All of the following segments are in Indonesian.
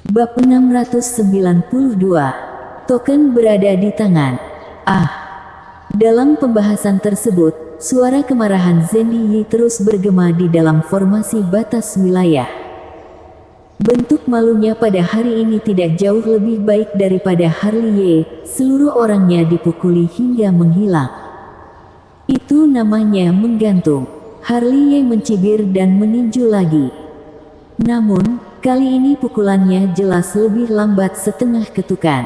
Bab 692. Token berada di tangan. Dalam pembahasan tersebut, suara kemarahan Zhendy Yi terus bergema di dalam formasi batas wilayah. Bentuk malunya pada hari ini tidak jauh lebih baik daripada Harley Ye, seluruh orangnya dipukuli hingga menghilang. Itu namanya menggantung. Harley Ye mencibir dan meninju lagi. Namun, kali ini pukulannya jelas lebih lambat setengah ketukan.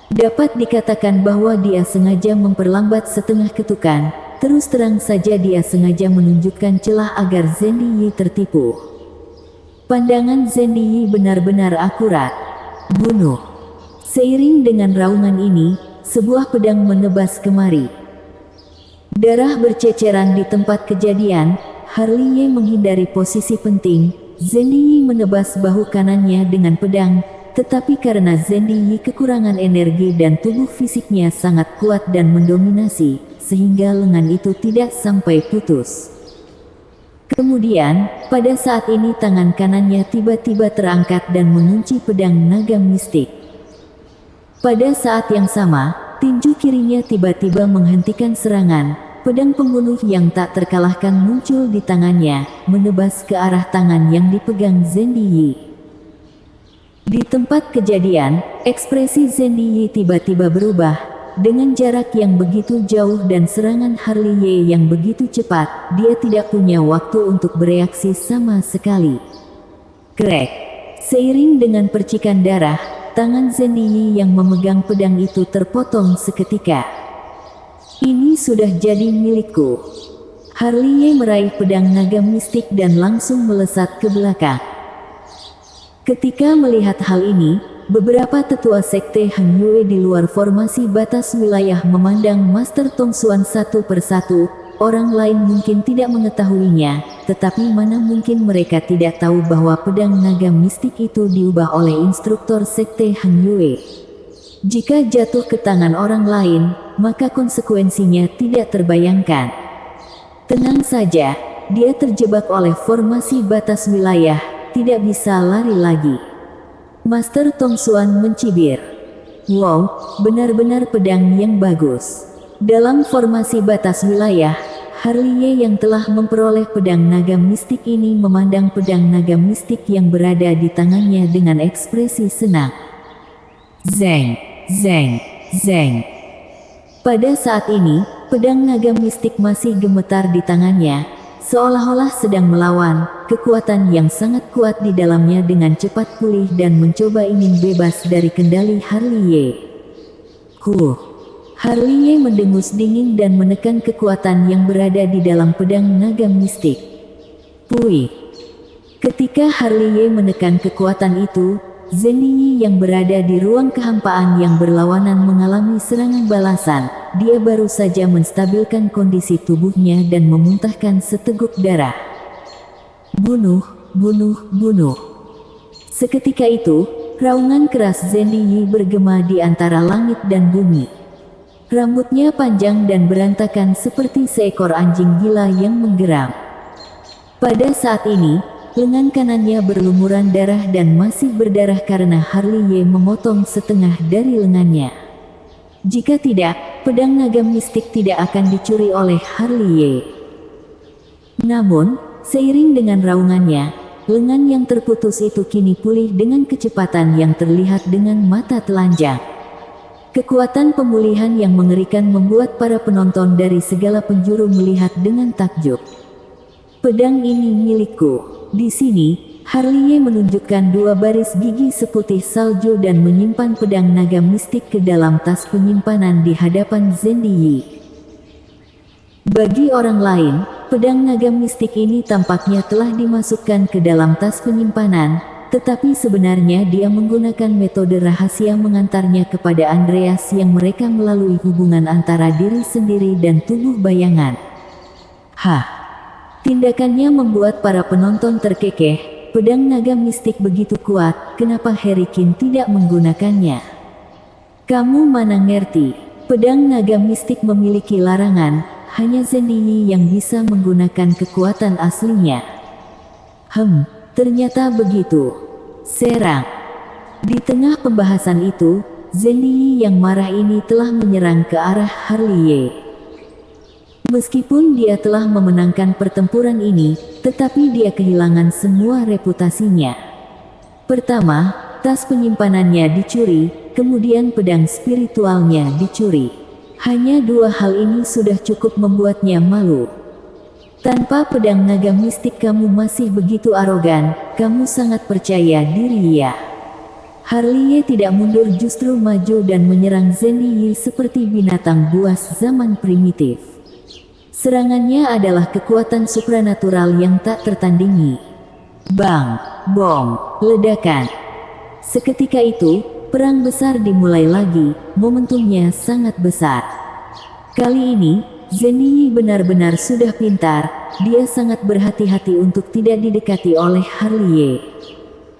Dapat dikatakan bahwa dia sengaja memperlambat setengah ketukan, terus terang saja dia sengaja menunjukkan celah agar Zhendy Yi tertipu. Pandangan Zhendy Yi benar-benar akurat. Bunuh. Seiring dengan raungan ini, sebuah pedang menebas kemari. Darah berceceran di tempat kejadian. Harley Ye menghindari posisi penting. Zhendy Yi menebas bahu kanannya dengan pedang, tetapi karena Zhendy Yi kekurangan energi dan tubuh fisiknya sangat kuat dan mendominasi, sehingga lengan itu tidak sampai putus. Kemudian, pada saat ini tangan kanannya tiba-tiba terangkat dan mengunci pedang naga mistik. Pada saat yang sama, tinju kirinya tiba-tiba menghentikan serangan. Pedang pembunuh yang tak terkalahkan muncul di tangannya, menebas ke arah tangan yang dipegang Zhendy Yi. Di tempat kejadian, ekspresi Zhendy Yi tiba-tiba berubah. Dengan jarak yang begitu jauh dan serangan Harley Ye yang begitu cepat, dia tidak punya waktu untuk bereaksi sama sekali. Krek. Seiring dengan percikan darah, tangan Zhendy Yi yang memegang pedang itu terpotong seketika. Ini sudah jadi milikku. Harley Ye meraih pedang naga mistik dan langsung melesat ke belakang. Ketika melihat hal ini, beberapa tetua sekte Han Yue di luar formasi batas wilayah memandang Master Tong Xuan satu persatu. Orang lain mungkin tidak mengetahuinya, tetapi mana mungkin mereka tidak tahu bahwa pedang naga mistik itu diubah oleh instruktur sekte Han Yue. Jika jatuh ke tangan orang lain, maka konsekuensinya tidak terbayangkan. Tenang saja, dia terjebak oleh formasi batas wilayah, tidak bisa lari lagi. Master Tong Xuan mencibir. Wow, benar-benar pedang yang bagus. Dalam formasi batas wilayah, Harley Ye yang telah memperoleh pedang naga mistik ini memandang pedang naga mistik yang berada di tangannya dengan ekspresi senang. Zeng. Zeng, zeng. Pada saat ini, pedang naga mistik masih gemetar di tangannya, seolah-olah sedang melawan. Kekuatan yang sangat kuat di dalamnya dengan cepat pulih dan mencoba ingin bebas dari kendali Harley Ye. Harley Ye mendengus dingin dan menekan kekuatan yang berada di dalam pedang naga mistik. Pui. Ketika Harley Ye menekan kekuatan itu, Zhendy Yi yang berada di ruang kehampaan yang berlawanan mengalami serangan balasan. Dia baru saja menstabilkan kondisi tubuhnya dan memuntahkan seteguk darah. Bunuh, bunuh, bunuh. Seketika itu, raungan keras Zhendy Yi bergema di antara langit dan bumi. Rambutnya panjang dan berantakan seperti seekor anjing gila yang menggeram. Pada saat ini, lengan kanannya berlumuran darah dan masih berdarah karena Harley Ye memotong setengah dari lengannya. Jika tidak, pedang naga mistik tidak akan dicuri oleh Harley Ye. Namun, seiring dengan raungannya, lengan yang terputus itu kini pulih dengan kecepatan yang terlihat dengan mata telanjang. Kekuatan pemulihan yang mengerikan membuat para penonton dari segala penjuru melihat dengan takjub. Pedang ini milikku. Di sini, Harley Ye menunjukkan dua baris gigi seputih salju dan menyimpan pedang naga mistik ke dalam tas penyimpanan di hadapan Zhendy Yi. Bagi orang lain, pedang naga mistik ini tampaknya telah dimasukkan ke dalam tas penyimpanan, tetapi sebenarnya dia menggunakan metode rahasia mengantarnya kepada Andreas yang mereka melalui hubungan antara diri sendiri dan tubuh bayangan. Tindakannya membuat para penonton terkekeh. Pedang naga mistik begitu kuat, kenapa Harry Qin tidak menggunakannya? Kamu mana ngerti? Pedang naga mistik memiliki larangan, hanya Zhendy Yi yang bisa menggunakan kekuatan aslinya. Ternyata begitu. Serang. Di tengah pembahasan itu, Zenli yang marah ini telah menyerang ke arah Harley. Meskipun dia telah memenangkan pertempuran ini, tetapi dia kehilangan semua reputasinya. Pertama, tas penyimpanannya dicuri, kemudian pedang spiritualnya dicuri. Hanya dua hal ini sudah cukup membuatnya malu. Tanpa pedang naga mistik kamu masih begitu arogan, kamu sangat percaya diri ya. Harley tidak mundur, justru maju dan menyerang Zenli seperti binatang buas zaman primitif. Serangannya adalah kekuatan supranatural yang tak tertandingi. Bang, bom, ledakan. Seketika itu, perang besar dimulai lagi, momentumnya sangat besar. Kali ini, Zenli benar-benar sudah pintar, dia sangat berhati-hati untuk tidak didekati oleh Harley.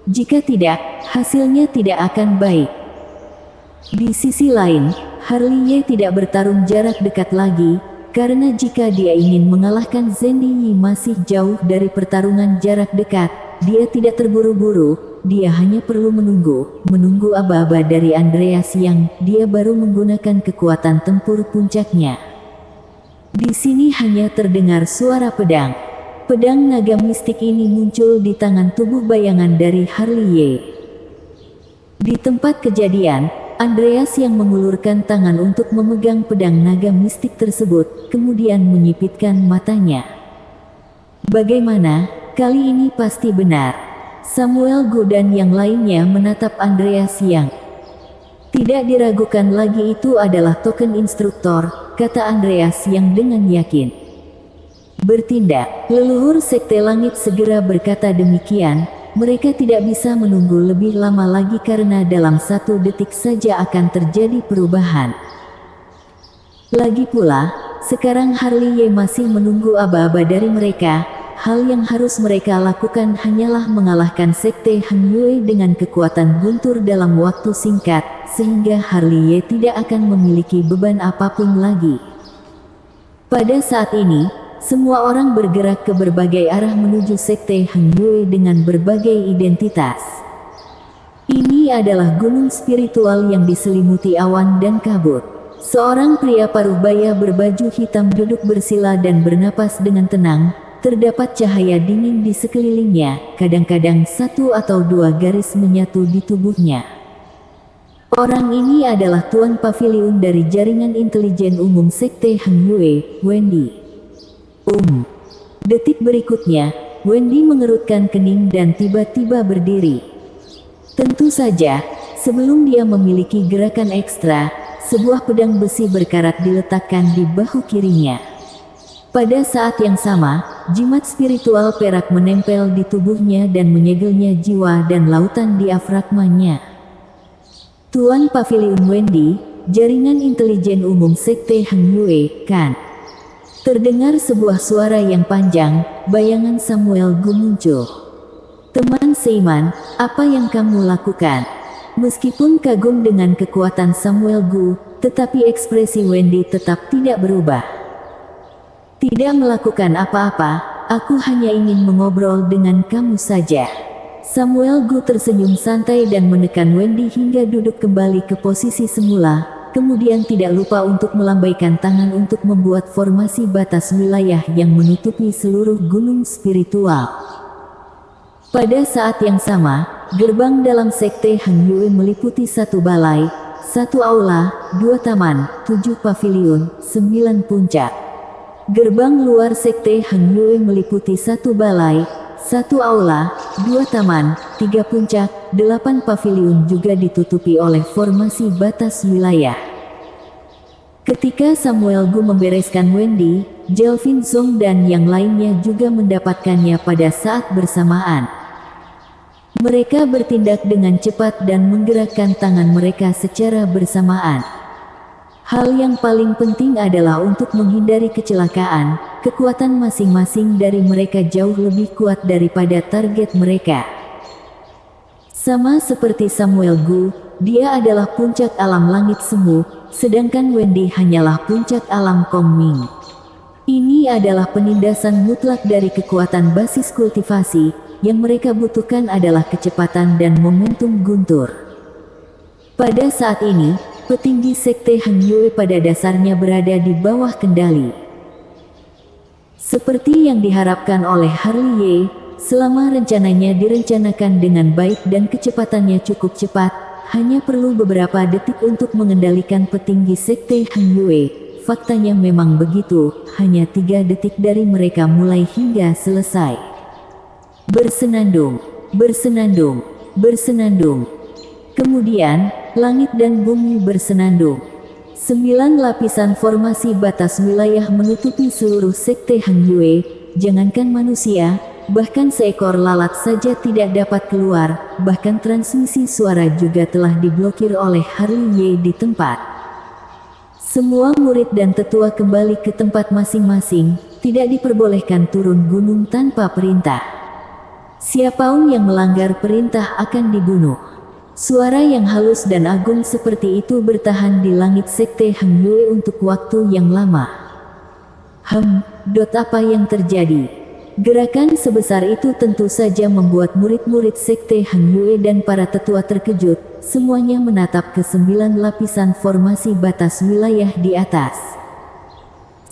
Jika tidak, hasilnya tidak akan baik. Di sisi lain, Harley tidak bertarung jarak dekat lagi, karena jika dia ingin mengalahkan Zenli masih jauh dari pertarungan jarak dekat, dia tidak terburu-buru, dia hanya perlu menunggu aba-aba dari Andreas yang dia baru menggunakan kekuatan tempur puncaknya. Di sini hanya terdengar suara pedang. Pedang naga mistik ini muncul di tangan tubuh bayangan dari Harley. Di tempat kejadian, Andreas yang mengulurkan tangan untuk memegang pedang naga mistik tersebut, kemudian menyipitkan matanya. Bagaimana? Kali ini pasti benar. Samuel Gu dan yang lainnya menatap Andreas yang tidak diragukan lagi. Itu adalah token instruktur, kata Andreas yang dengan yakin. Bertindak, leluhur Sekte Langit segera berkata demikian, mereka tidak bisa menunggu lebih lama lagi karena dalam 1 detik saja akan terjadi perubahan. Lagi pula, sekarang Harley masih menunggu aba-aba dari mereka, hal yang harus mereka lakukan hanyalah mengalahkan Sekte Han Yue dengan kekuatan guntur dalam waktu singkat, sehingga Harley tidak akan memiliki beban apapun lagi. Pada saat ini, semua orang bergerak ke berbagai arah menuju Sekte Han Yue dengan berbagai identitas. Ini adalah gunung spiritual yang diselimuti awan dan kabut. Seorang pria parubaya berbaju hitam duduk bersila dan bernapas dengan tenang. Terdapat cahaya dingin di sekelilingnya, kadang-kadang 1 atau 2 garis menyatu di tubuhnya. Orang ini adalah Tuan Pavilion dari Jaringan Intelijen Umum Sekte Han Yue, Wendy. Detik berikutnya, Wendy mengerutkan kening dan tiba-tiba berdiri. Tentu saja, sebelum dia memiliki gerakan ekstra, sebuah pedang besi berkarat diletakkan di bahu kirinya. Pada saat yang sama, jimat spiritual perak menempel di tubuhnya dan menyegelnya jiwa dan lautan diafragmanya. Tuan Pavilion Wendy, Jaringan Intelijen Umum Sekte Han Yue, kan? Terdengar sebuah suara yang panjang, bayangan Samuel Gu muncul. Teman seiman, apa yang kamu lakukan? Meskipun kagum dengan kekuatan Samuel Gu, tetapi ekspresi Wendy tetap tidak berubah. Tidak melakukan apa-apa, aku hanya ingin mengobrol dengan kamu saja. Samuel Gu tersenyum santai dan menekan Wendy hingga duduk kembali ke posisi semula. Kemudian tidak lupa untuk melambaikan tangan untuk membuat formasi batas wilayah yang menutupi seluruh gunung spiritual. Pada saat yang sama, gerbang dalam Sekte Han Yue meliputi 1 balai, 1 aula, 2 taman, 7 pavilion, 9 puncak. Gerbang luar Sekte Han Yue meliputi 1 balai, 1 aula, 2 taman, 3 puncak, 8 pavilion juga ditutupi oleh formasi batas wilayah. Ketika Samuel Gu membereskan Wendy, Jelvin Zong dan yang lainnya juga mendapatkannya pada saat bersamaan. Mereka bertindak dengan cepat dan menggerakkan tangan mereka secara bersamaan. Hal yang paling penting adalah untuk menghindari kecelakaan. Kekuatan masing-masing dari mereka jauh lebih kuat daripada target mereka. Sama seperti Samuel Gu, dia adalah puncak alam langit semu, sedangkan Wendy hanyalah puncak alam Kongming. Ini adalah penindasan mutlak dari kekuatan basis kultivasi, yang mereka butuhkan adalah kecepatan dan momentum guntur. Pada saat ini, petinggi Sekte Heng Yue pada dasarnya berada di bawah kendali. Seperti yang diharapkan oleh Harley Ye, selama rencananya direncanakan dengan baik dan kecepatannya cukup cepat, hanya perlu beberapa detik untuk mengendalikan petinggi Sekte Heng Yue. Faktanya memang begitu, hanya 3 detik dari mereka mulai hingga selesai. Bersenandung, bersenandung, bersenandung. Kemudian, langit dan bumi bersenandung. 9 lapisan formasi batas wilayah menutupi seluruh Sekte Heng Yue. Jangankan manusia, bahkan seekor lalat saja tidak dapat keluar, bahkan transmisi suara juga telah diblokir oleh Harley Ye di tempat. Semua murid dan tetua kembali ke tempat masing-masing, tidak diperbolehkan turun gunung tanpa perintah. Siapapun yang melanggar perintah akan dibunuh. Suara yang halus dan agung seperti itu bertahan di langit Sekte Heng Yue untuk waktu yang lama. Apa yang terjadi? Gerakan sebesar itu tentu saja membuat murid-murid Sekte Heng Yue dan para tetua terkejut. Semuanya menatap ke 9 lapisan formasi batas wilayah di atas.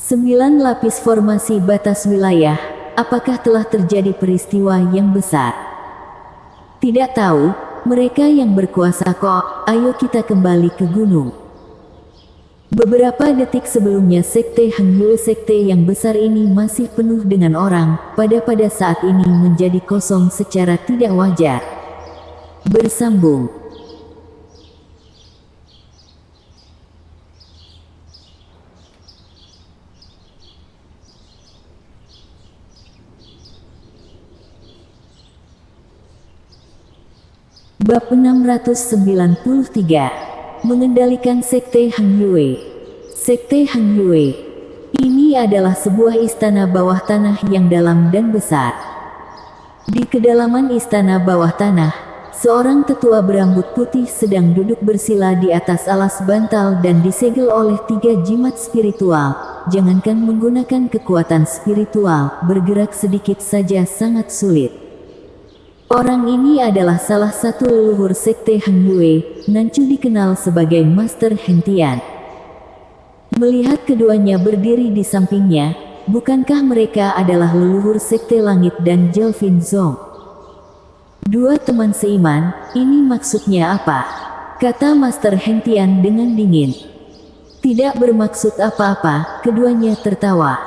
9 lapis formasi batas wilayah, apakah telah terjadi peristiwa yang besar? Tidak tahu. Mereka yang berkuasa kok, ayo kita kembali ke gunung. Beberapa detik sebelumnya Sekte Heng Yue, sekte yang besar ini masih penuh dengan orang, pada saat ini menjadi kosong secara tidak wajar. Bersambung. Bab 693, Mengendalikan Sekte Heng Yue. Sekte Heng Yue. Ini adalah sebuah istana bawah tanah yang dalam dan besar. Di kedalaman istana bawah tanah, seorang tetua berambut putih sedang duduk bersila di atas alas bantal dan disegel oleh 3 jimat spiritual. Jangankan menggunakan kekuatan spiritual, bergerak sedikit saja sangat sulit. Orang ini adalah salah satu leluhur Sekte Heng Yue, Nancu dikenal sebagai Master Heng Tian. Melihat keduanya berdiri di sampingnya, bukankah mereka adalah leluhur Sekte Langit dan Jelvin Zong? 2 teman seiman, ini maksudnya apa? Kata Master Heng Tian dengan dingin. Tidak bermaksud apa-apa, keduanya tertawa.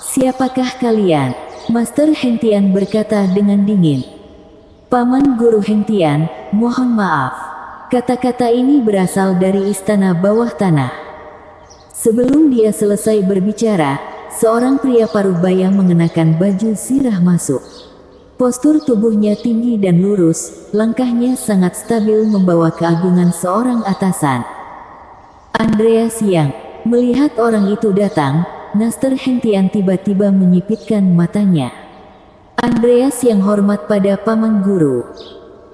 Siapakah kalian? Master Heng Tian berkata dengan dingin. Paman Guru Heng Tian, mohon maaf. Kata-kata ini berasal dari istana bawah tanah. Sebelum dia selesai berbicara, seorang pria parubaya mengenakan baju zirah masuk. Postur tubuhnya tinggi dan lurus, langkahnya sangat stabil membawa keagungan seorang atasan. Andreas Yang. Melihat orang itu datang, Master Heng Tian tiba-tiba menyipitkan matanya. Andreas yang hormat pada Paman Guru.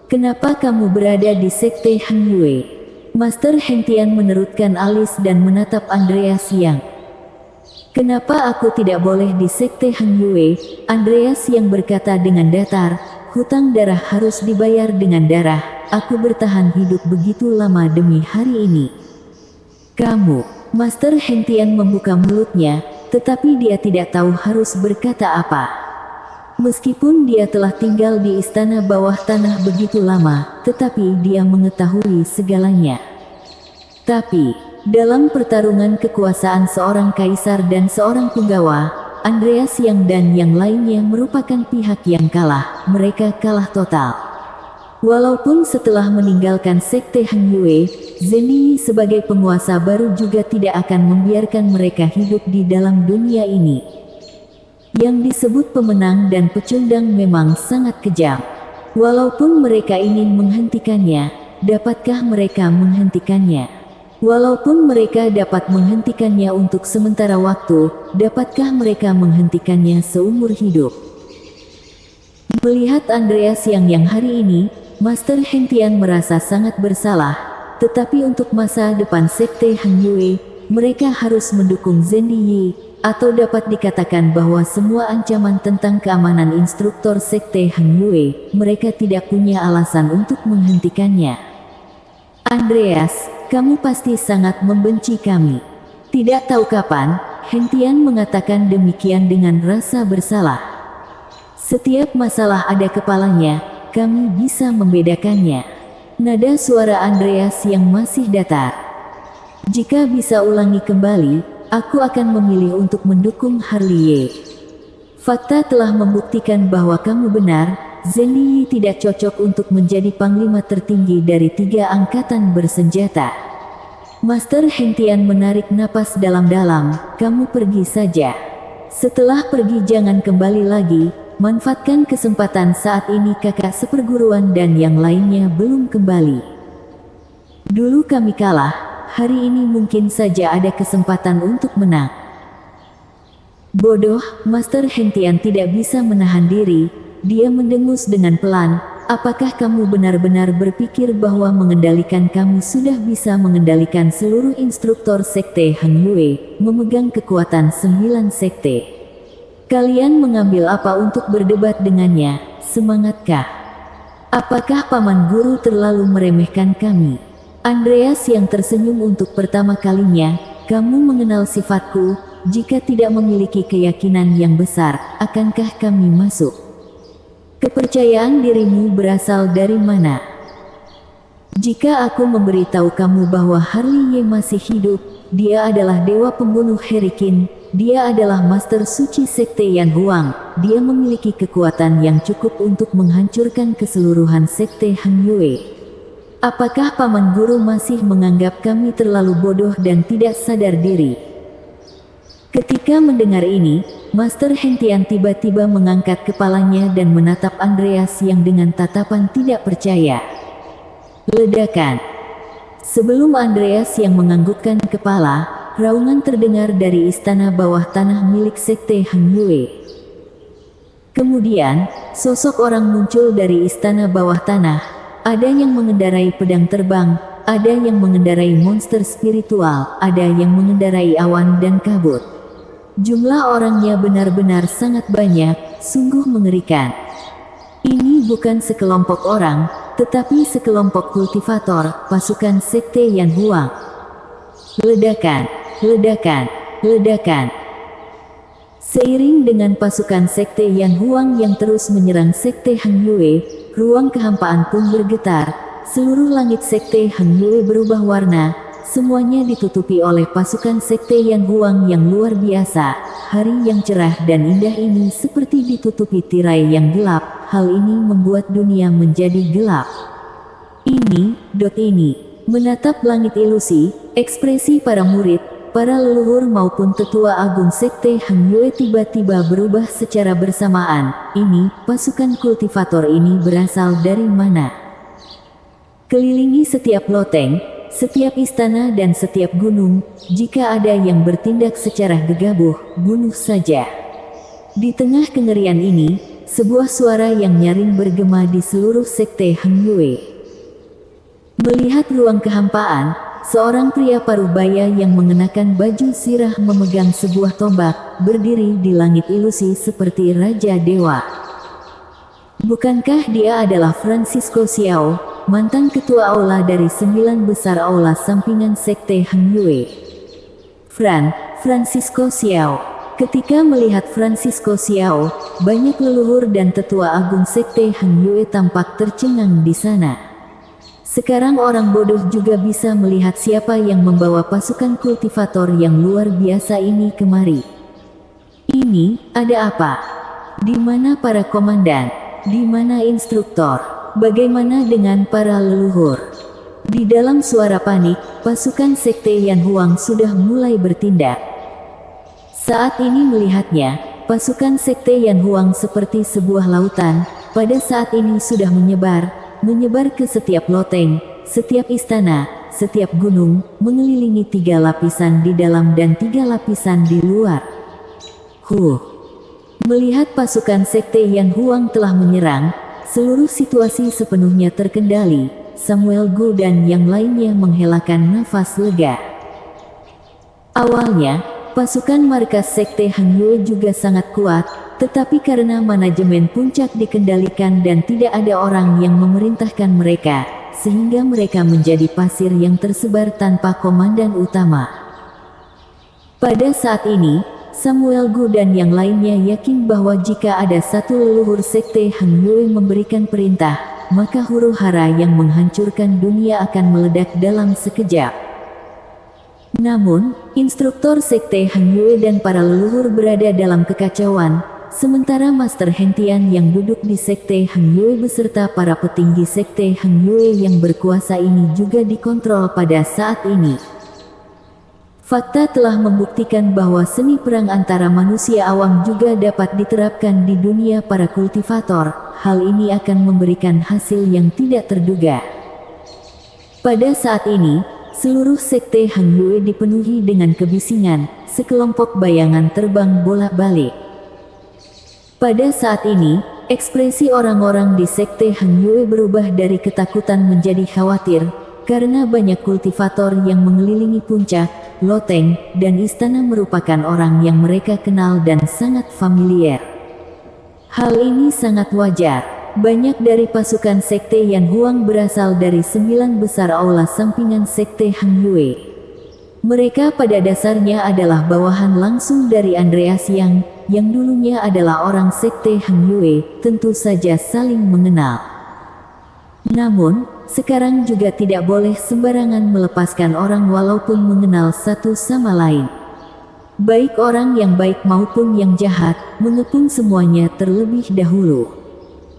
Kenapa kamu berada di Sekte Heng Yue? Master Heng Tian menerutkan alis dan menatap Andreas Yang. Kenapa aku tidak boleh di Sekte Heng Yue? Andreas yang berkata dengan datar, hutang darah harus dibayar dengan darah. Aku bertahan hidup begitu lama demi hari ini. Kamu, Master Heng Tian membuka mulutnya, tetapi dia tidak tahu harus berkata apa. Meskipun dia telah tinggal di istana bawah tanah begitu lama, tetapi dia mengetahui segalanya. Tapi, dalam pertarungan kekuasaan seorang kaisar dan seorang punggawa, Andreas Yang dan yang lainnya merupakan pihak yang kalah, mereka kalah total. Walaupun setelah meninggalkan Sekte Heng Yue, Zhen Yi sebagai penguasa baru juga tidak akan membiarkan mereka hidup di dalam dunia ini. Yang disebut pemenang dan pecundang memang sangat kejam. Walaupun mereka ingin menghentikannya, dapatkah mereka menghentikannya? Walaupun mereka dapat menghentikannya untuk sementara waktu, dapatkah mereka menghentikannya seumur hidup? Melihat Andreas yang hari ini, Master Heng Tian merasa sangat bersalah. Tetapi untuk masa depan Sekte Heng Yue, mereka harus mendukung Zhen Yi. Atau dapat dikatakan bahwa semua ancaman tentang keamanan instruktur Sekte Heng Yue, mereka tidak punya alasan untuk menghentikannya. Andreas, kamu pasti sangat membenci kami. Tidak tahu kapan, Hentian mengatakan demikian dengan rasa bersalah. Setiap masalah ada kepalanya, kami bisa membedakannya. Nada suara Andreas yang masih datar. Jika bisa ulangi kembali, aku akan memilih untuk mendukung Harley. Fakta telah membuktikan bahwa kamu benar, Zheng Yi tidak cocok untuk menjadi panglima tertinggi dari 3 angkatan bersenjata. Master Hentian menarik napas dalam-dalam, kamu pergi saja. Setelah pergi jangan kembali lagi, manfaatkan kesempatan saat ini kakak seperguruan dan yang lainnya belum kembali. Dulu kami kalah, hari ini mungkin saja ada kesempatan untuk menang. Bodoh, Master Hentian tidak bisa menahan diri, dia mendengus dengan pelan, apakah kamu benar-benar berpikir bahwa mengendalikan kamu sudah bisa mengendalikan seluruh instruktur sekte Heng Yue, memegang kekuatan 9 sekte? Kalian mengambil apa untuk berdebat dengannya, semangatkah? Apakah paman guru terlalu meremehkan kami? Andreas yang tersenyum untuk pertama kalinya, kamu mengenal sifatku. Jika tidak memiliki keyakinan yang besar, akankah kami masuk? Kepercayaan dirimu berasal dari mana? Jika aku memberitahu kamu bahwa Harley Ye masih hidup, dia adalah dewa pembunuh Herikin, dia adalah master suci sekte Yan Huang, dia memiliki kekuatan yang cukup untuk menghancurkan keseluruhan sekte Heng Yue. Apakah paman guru masih menganggap kami terlalu bodoh dan tidak sadar diri? Ketika mendengar ini, Master Hentian tiba-tiba mengangkat kepalanya dan menatap Andreas yang dengan tatapan tidak percaya. Ledakan. Sebelum Andreas yang menganggukkan kepala, raungan terdengar dari istana bawah tanah milik sekte Heng Yue. Kemudian, sosok orang muncul dari istana bawah tanah. Ada yang mengendarai pedang terbang, ada yang mengendarai monster spiritual, ada yang mengendarai awan dan kabut. Jumlah orangnya benar-benar sangat banyak, sungguh mengerikan. Ini bukan sekelompok orang, tetapi sekelompok kultivator, pasukan sekte Yan Huang. Ledakan, ledakan, ledakan. Seiring dengan pasukan sekte Yan Huang yang terus menyerang sekte Heng Yue, ruang kehampaan pun bergetar, seluruh langit sekte Heng Yue berubah warna. Semuanya ditutupi oleh pasukan sekte Yan Huang yang luar biasa. Hari yang cerah dan indah ini seperti ditutupi tirai yang gelap. Hal ini membuat dunia menjadi gelap. Ini. Menatap langit ilusi, ekspresi para murid, para leluhur maupun tetua agung sekte Heng Yue tiba-tiba berubah secara bersamaan. Ini, pasukan kultivator ini berasal dari mana? Kelilingi setiap loteng, setiap istana dan setiap gunung, jika ada yang bertindak secara gegabah, bunuh saja. Di tengah kengerian ini, sebuah suara yang nyaring bergema di seluruh sekte Heng Yue. Melihat ruang kehampaan, seorang pria parubaya yang mengenakan baju sirah memegang sebuah tombak, berdiri di langit ilusi seperti Raja Dewa. Bukankah dia adalah Francisco Xiao, mantan ketua aula dari 9 besar aula sampingan sekte Heng Yue? Francisco Xiao. Ketika melihat Francisco Xiao, banyak leluhur dan tetua agung sekte Heng Yue tampak tercengang di sana. Sekarang orang bodoh juga bisa melihat siapa yang membawa pasukan kultivator yang luar biasa ini kemari. Ini, ada apa? Di mana para komandan? Di mana instruktur? Bagaimana dengan para leluhur? Di dalam suara panik, pasukan sekte Yan Huang sudah mulai bertindak. Saat ini melihatnya, pasukan sekte Yan Huang seperti sebuah lautan, pada saat ini sudah menyebar ke setiap loteng, setiap istana, setiap gunung, mengelilingi 3 lapisan di dalam dan 3 lapisan di luar. Melihat pasukan sekte Yan Huang telah menyerang, seluruh situasi sepenuhnya terkendali. Samuel Gu dan yang lainnya menghelakan nafas lega. Awalnya, pasukan markas sekte Heng Yue juga sangat kuat, tetapi karena manajemen puncak dikendalikan dan tidak ada orang yang memerintahkan mereka, sehingga mereka menjadi pasir yang tersebar tanpa komandan utama. Pada saat ini, Samuel Gu dan yang lainnya yakin bahwa jika ada satu leluhur sekte Heng Yue memberikan perintah, maka huru hara yang menghancurkan dunia akan meledak dalam sekejap. Namun, instruktur sekte Heng Yue dan para leluhur berada dalam kekacauan, sementara Master Hentian yang duduk di sekte Heng Yue beserta para petinggi sekte Heng Yue yang berkuasa ini juga dikontrol pada saat ini. Fakta telah membuktikan bahwa seni perang antara manusia awam juga dapat diterapkan di dunia para kultivator. Hal ini akan memberikan hasil yang tidak terduga. Pada saat ini, seluruh sekte Heng Yue dipenuhi dengan kebisingan, sekelompok bayangan terbang bolak-balik. Pada saat ini, ekspresi orang-orang di sekte Heng Yue berubah dari ketakutan menjadi khawatir, karena banyak kultivator yang mengelilingi puncak, loteng, dan istana merupakan orang yang mereka kenal dan sangat familiar. Hal ini sangat wajar. Banyak dari pasukan sekte Yan Huang berasal dari 9 besar aula sampingan sekte Heng Yue. Mereka pada dasarnya adalah bawahan langsung dari Andreas yang dulunya adalah orang sekte Heng Yue, tentu saja saling mengenal. Namun, sekarang juga tidak boleh sembarangan melepaskan orang walaupun mengenal satu sama lain. Baik orang yang baik maupun yang jahat, mengepung semuanya terlebih dahulu.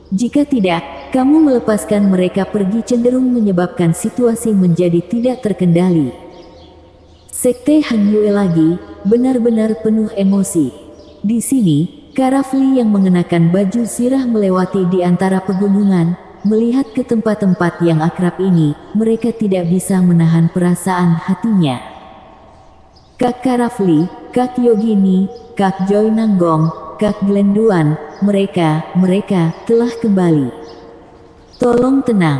Jika tidak, kamu melepaskan mereka pergi cenderung menyebabkan situasi menjadi tidak terkendali. Sekte Heng Yue lagi, benar-benar penuh emosi. Di sini, Karafli yang mengenakan baju zirah melewati di antara pegunungan. Melihat ke tempat-tempat yang akrab ini, mereka tidak bisa menahan perasaan hatinya. Kak Karafli, Kak Yogini, Kak Joy Nanggong, Kak Glenduan, mereka telah kembali. Tolong tenang.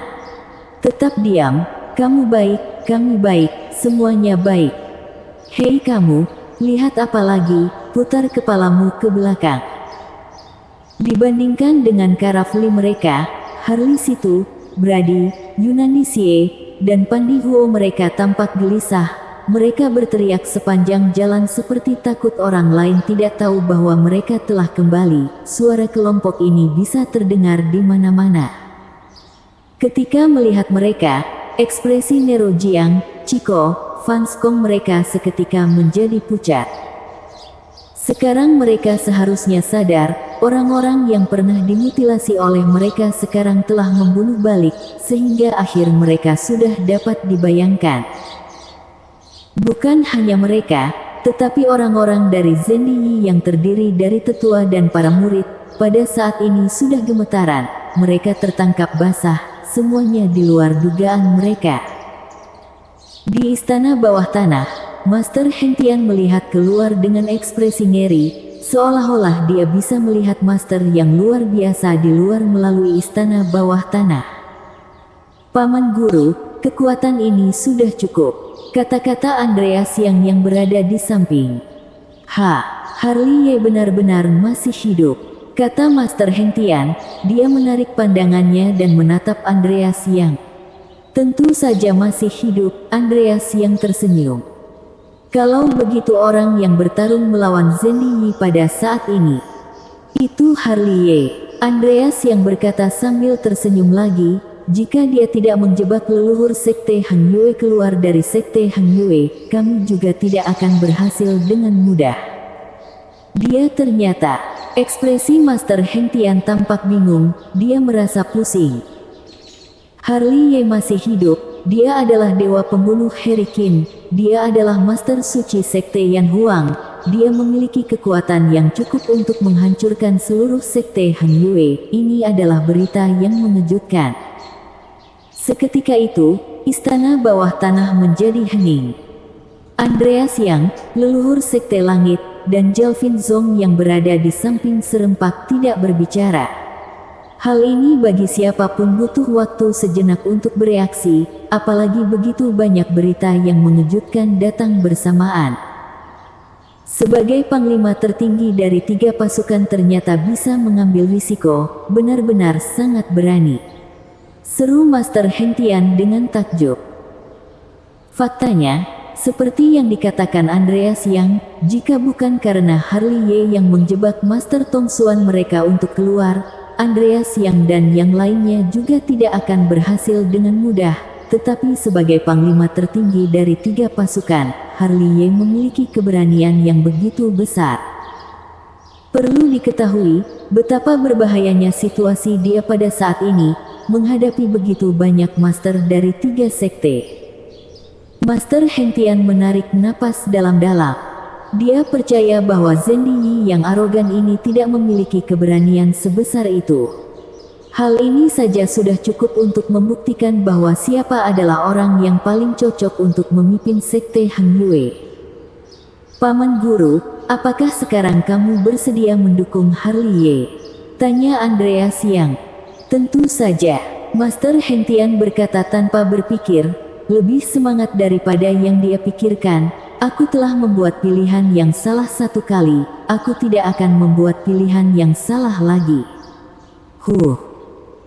Tetap diam, kamu baik, kami baik, semuanya baik. Hei kamu, lihat apa lagi, putar kepalamu ke belakang. Dibandingkan dengan Karafli mereka, Harli Situ, Brady, Yunani Sie, dan Pandi Huo mereka tampak gelisah. Mereka berteriak sepanjang jalan seperti takut orang lain tidak tahu bahwa mereka telah kembali. Suara kelompok ini bisa terdengar di mana-mana. Ketika melihat mereka, ekspresi Nero Jiang, Chico, Fan Skong mereka seketika menjadi pucat. Sekarang mereka seharusnya sadar, orang-orang yang pernah dimutilasi oleh mereka sekarang telah membunuh balik, sehingga akhir mereka sudah dapat dibayangkan. Bukan hanya mereka, tetapi orang-orang dari Zendiyi yang terdiri dari tetua dan para murid, pada saat ini sudah gemetaran, mereka tertangkap basah, semuanya di luar dugaan mereka. Di istana bawah tanah, Master Hentian melihat keluar dengan ekspresi ngeri, seolah-olah dia bisa melihat master yang luar biasa di luar melalui istana bawah tanah. Paman Guru, kekuatan ini sudah cukup, kata-kata Andreas yang berada di samping. Harli Ye benar-benar masih hidup, kata Master Hentian. Dia menarik pandangannya dan menatap Andreas yang tentu saja masih hidup. Andreas yang tersenyum. Kalau begitu orang yang bertarung melawan Zendiyi pada saat ini, itu Harli Ye. Andreas yang berkata sambil tersenyum lagi, jika dia tidak menjebak leluhur sekte Heng Yue keluar dari sekte Heng Yue, kami juga tidak akan berhasil dengan mudah. Dia ternyata, ekspresi Master Hentian tampak bingung, dia merasa pusing. Harli Ye masih hidup. Dia adalah dewa pembunuh Herikin, dia adalah master suci sekte Yan Huang, dia memiliki kekuatan yang cukup untuk menghancurkan seluruh sekte Heng Yue. Ini adalah berita yang mengejutkan. Seketika itu, istana bawah tanah menjadi hening. Andreas Yang, leluhur sekte langit, dan Jelvin Zong yang berada di samping serempak tidak berbicara. Hal ini bagi siapapun butuh waktu sejenak untuk bereaksi, apalagi begitu banyak berita yang mengejutkan datang bersamaan. Sebagai panglima tertinggi dari 3 pasukan ternyata bisa mengambil risiko, benar-benar sangat berani. Seru Master Heng Tian dengan takjub. Faktanya, seperti yang dikatakan Andreas Yang, jika bukan karena Harley Ye yang menjebak Master Tong Xuan mereka untuk keluar, Andreas Yang dan yang lainnya juga tidak akan berhasil dengan mudah. Tetapi sebagai panglima tertinggi dari 3 pasukan, Harley Ye memiliki keberanian yang begitu besar. Perlu diketahui, betapa berbahayanya situasi dia pada saat ini, menghadapi begitu banyak master dari 3 sekte. Master Heng Tian menarik napas dalam-dalam. Dia percaya bahwa Zhendy Yi yang arogan ini tidak memiliki keberanian sebesar itu. Hal ini saja sudah cukup untuk membuktikan bahwa siapa adalah orang yang paling cocok untuk memimpin sekte Heng Yue. Paman Guru, apakah sekarang kamu bersedia mendukung Harley Ye? Tanya Andreas Yang. Tentu saja, Master Heng Tian berkata tanpa berpikir. Lebih semangat daripada yang dia pikirkan, aku telah membuat pilihan yang salah satu kali, aku tidak akan membuat pilihan yang salah lagi.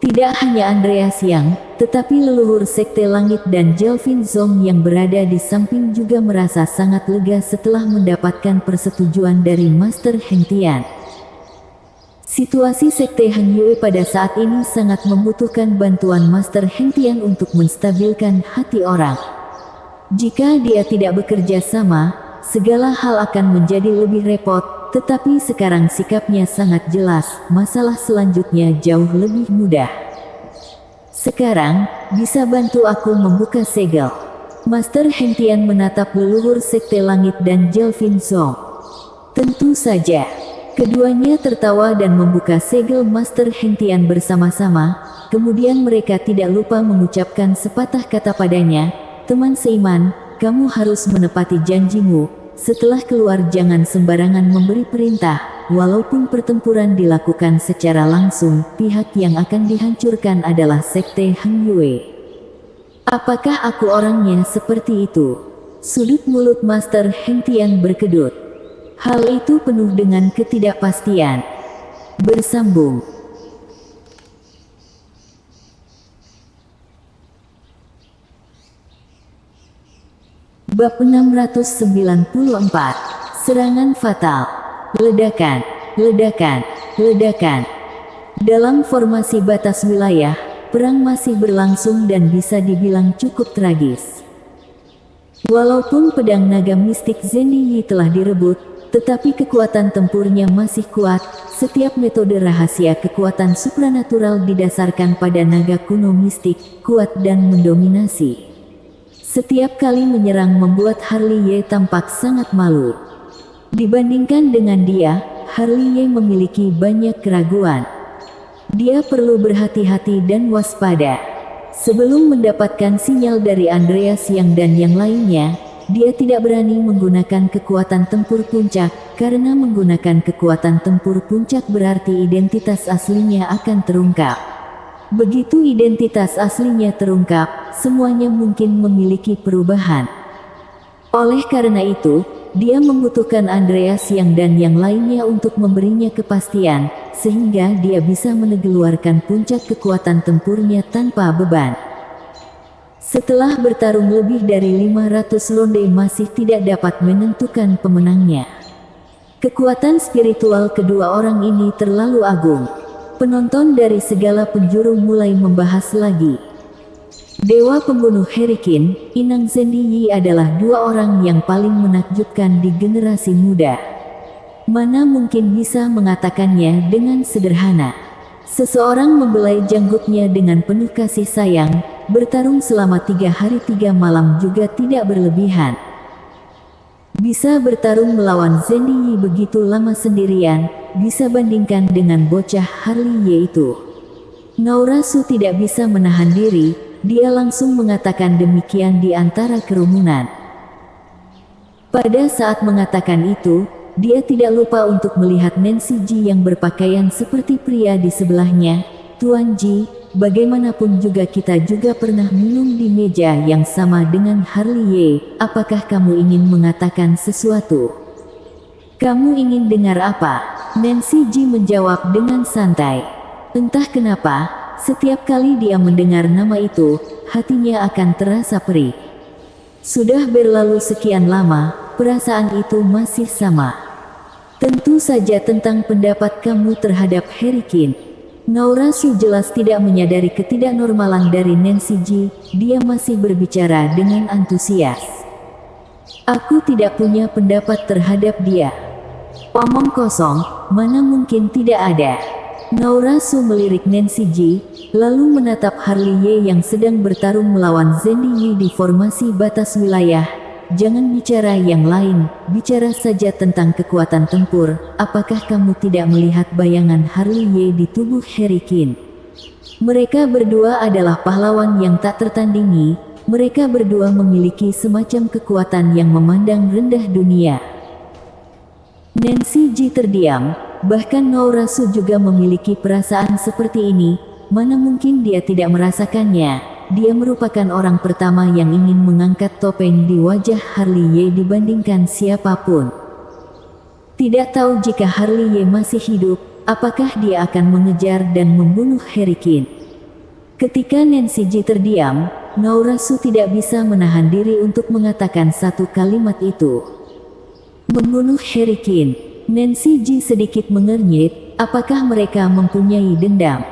Tidak hanya Andreas Yang, tetapi leluhur Sekte Langit dan Jelvin Zong yang berada di samping juga merasa sangat lega setelah mendapatkan persetujuan dari Master Heng Tian. Situasi Sekte Heng Yue pada saat ini sangat membutuhkan bantuan Master Heng Tian untuk menstabilkan hati orang. Jika dia tidak bekerja sama, segala hal akan menjadi lebih repot, tetapi sekarang sikapnya sangat jelas, masalah selanjutnya jauh lebih mudah. Sekarang, bisa bantu aku membuka segel. Master Heng Tian menatap leluhur Sekte Langit dan Jelvin Zong. Tentu saja. Keduanya tertawa dan membuka segel Master Heng Tian bersama-sama, kemudian mereka tidak lupa mengucapkan sepatah kata padanya, teman seiman, kamu harus menepati janjimu, setelah keluar jangan sembarangan memberi perintah, walaupun pertempuran dilakukan secara langsung, pihak yang akan dihancurkan adalah Sekte Heng Yue. Apakah aku orangnya seperti itu? Sudut mulut Master Heng Tian berkedut. Hal itu penuh dengan ketidakpastian. Bersambung. Bab 694. Serangan fatal. Ledakan, ledakan, ledakan. Dalam formasi batas wilayah, perang masih berlangsung dan bisa dibilang cukup tragis. Walaupun pedang naga mistik Zhendy Yi telah direbut, tetapi kekuatan tempurnya masih kuat. Setiap metode rahasia kekuatan supranatural didasarkan pada naga kuno mistik, kuat dan mendominasi. Setiap kali menyerang membuat Harley Ye tampak sangat malu. Dibandingkan dengan dia, Harley Ye memiliki banyak keraguan. Dia perlu berhati-hati dan waspada. Sebelum mendapatkan sinyal dari Andreas Yang dan yang lainnya, dia tidak berani menggunakan kekuatan tempur puncak, karena menggunakan kekuatan tempur puncak berarti identitas aslinya akan terungkap. Begitu identitas aslinya terungkap, semuanya mungkin memiliki perubahan. Oleh karena itu, dia membutuhkan Andreas Yang dan yang lainnya untuk memberinya kepastian, sehingga dia bisa mengeluarkan puncak kekuatan tempurnya tanpa beban. Setelah bertarung lebih dari 500 ronde masih tidak dapat menentukan pemenangnya. Kekuatan spiritual kedua orang ini terlalu agung. Penonton dari segala penjuru mulai membahas lagi. Dewa pembunuh Herikin, Inang Zhendy Yi adalah 2 orang yang paling menakjubkan di generasi muda. Mana mungkin bisa mengatakannya dengan sederhana. Seseorang membelai janggutnya dengan penuh kasih sayang, bertarung selama 3 hari 3 malam juga tidak berlebihan. Bisa bertarung melawan Zhendy Yi begitu lama sendirian, bisa bandingkan dengan bocah Harley Ye itu. Ngaurasu tidak bisa menahan diri, dia langsung mengatakan demikian di antara kerumunan. Pada saat mengatakan itu, dia tidak lupa untuk melihat Nancy Ji yang berpakaian seperti pria di sebelahnya. Tuan Ji, bagaimanapun juga kita juga pernah minum di meja yang sama dengan Harley Ye. Apakah kamu ingin mengatakan sesuatu? Kamu ingin dengar apa? Nancy Ji menjawab dengan santai. Entah kenapa, Setiap kali dia mendengar nama itu, hatinya akan terasa perih. Sudah berlalu sekian lama, perasaan itu masih sama. Tentu saja tentang pendapat kamu terhadap Harry Quinn. Naorasu jelas tidak menyadari ketidaknormalan dari Nancy Ji, dia masih berbicara dengan antusias. Aku tidak punya pendapat terhadap dia. Omong kosong, mana mungkin tidak ada. Naorasu melirik Nancy Ji, lalu menatap Harley Ye yang sedang bertarung melawan Zheng Yi di formasi batas wilayah. Jangan bicara yang lain, bicara saja tentang kekuatan tempur. Apakah kamu tidak melihat bayangan Harley Ye di tubuh Harry Quinn? Mereka berdua adalah pahlawan yang tak tertandingi. Mereka berdua memiliki semacam kekuatan yang memandang rendah dunia. Nancy Ji terdiam, bahkan Naorasu juga memiliki perasaan seperti ini. Mana mungkin dia tidak merasakannya? Dia merupakan orang pertama yang ingin mengangkat topeng di wajah Harley Ye dibandingkan siapapun. Tidak tahu jika Harley Ye masih hidup, apakah dia akan mengejar dan membunuh Harry Quinn. Ketika Nancy Ji terdiam, Naorasu tidak bisa menahan diri untuk mengatakan satu kalimat itu. Membunuh Harry Quinn. Nancy Ji sedikit mengernyit, apakah mereka mempunyai dendam?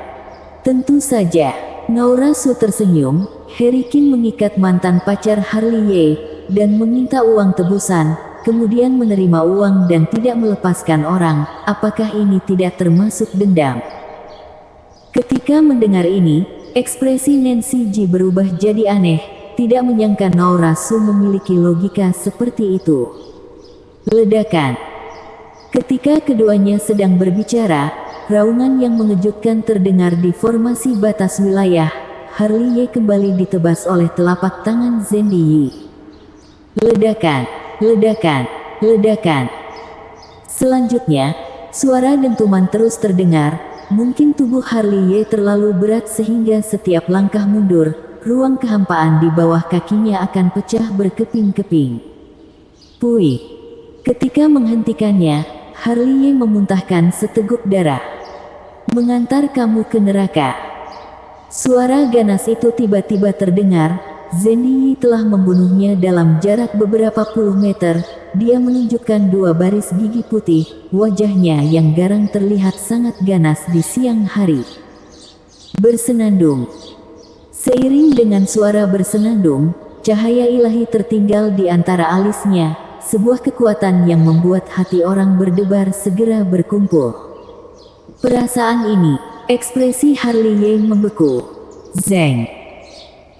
Tentu saja. Naorasu tersenyum. Harry Quinn mengikat mantan pacar Harley Ye dan meminta uang tebusan, kemudian menerima uang dan tidak melepaskan orang. Apakah ini tidak termasuk dendam? Ketika mendengar ini, ekspresi Nancy Ji berubah jadi aneh. Tidak menyangka Naorasu memiliki logika seperti itu. Ledakan. Ketika keduanya sedang berbicara, raungan yang mengejutkan terdengar di formasi batas wilayah. Harley Ye kembali ditebas oleh telapak tangan Zheng Yi. Ledakan, ledakan, ledakan. Selanjutnya, suara dentuman terus terdengar. Mungkin tubuh Harley Ye terlalu berat sehingga setiap langkah mundur, ruang kehampaan di bawah kakinya akan pecah berkeping-keping. Pui. Ketika menghentikannya, Harley Ye memuntahkan seteguk darah. Mengantar kamu ke neraka. Suara ganas itu tiba-tiba terdengar. Zheng Yi telah membunuhnya dalam jarak beberapa puluh meter. Dia menunjukkan dua baris gigi putih. Wajahnya yang garang terlihat sangat ganas di siang hari. Bersenandung. Seiring dengan suara bersenandung, cahaya ilahi tertinggal di antara alisnya. Sebuah kekuatan yang membuat hati orang berdebar segera berkumpul. Perasaan ini, ekspresi Harley Ye membeku. Zeng.